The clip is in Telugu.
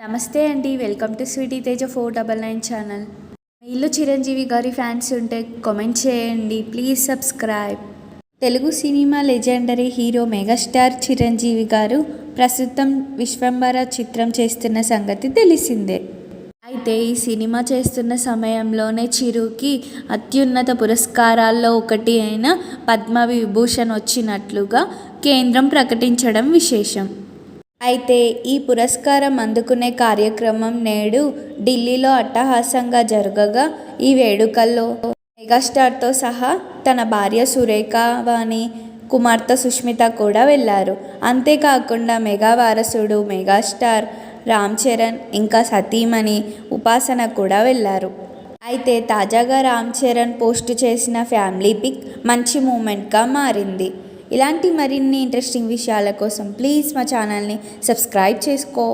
నమస్తే అండి, welcome to sweety Teja 499 channel. మీలో చిరంజీవి గారి ఫ్యాన్స్ ఉంటే కామెంట్ చేయండి, please subscribe. Telugu cinema legendary hero megastar Chiranjeevi garu ప్రస్తుతం విశ్వంబర చిత్రం చేస్తున్న సంగతి తెలిసిందే. అయితే ఈ సినిమా చేస్తున్న సమయంలోనే చిరుకి అత్యున్నత పురస్కారాల్లో ఒకటి అయిన పద్మవిభూషణ్ వచ్చినట్లుగా కేంద్రం ప్రకటించడం విశేషం. అయితే ఈ పురస్కారం అందుకునే కార్యక్రమం నేడు ఢిల్లీలో అట్టహాసంగా జరగగా ఈ వేడుకల్లో మెగాస్టార్తో సహా తన భార్య సురేఖ వాణి, కుమార్తె సుష్మిత కూడా వెళ్లారు. అంతేకాకుండా మెగా వారసుడు మెగాస్టార్ రామ్ చరణ్ ఇంకా సతీమణి ఉపాసన కూడా వెళ్లారు. అయితే తాజాగా రామ్ చరణ్ పోస్ట్ చేసిన ఫ్యామిలీ పిక్ మంచి మూమెంట్గా మారింది. ఇలాంటి మరిన్ని ఇంట్రెస్టింగ్ విషయాల కోసం ప్లీజ్ మా ఛానల్ని సబ్స్క్రైబ్ చేసుకో.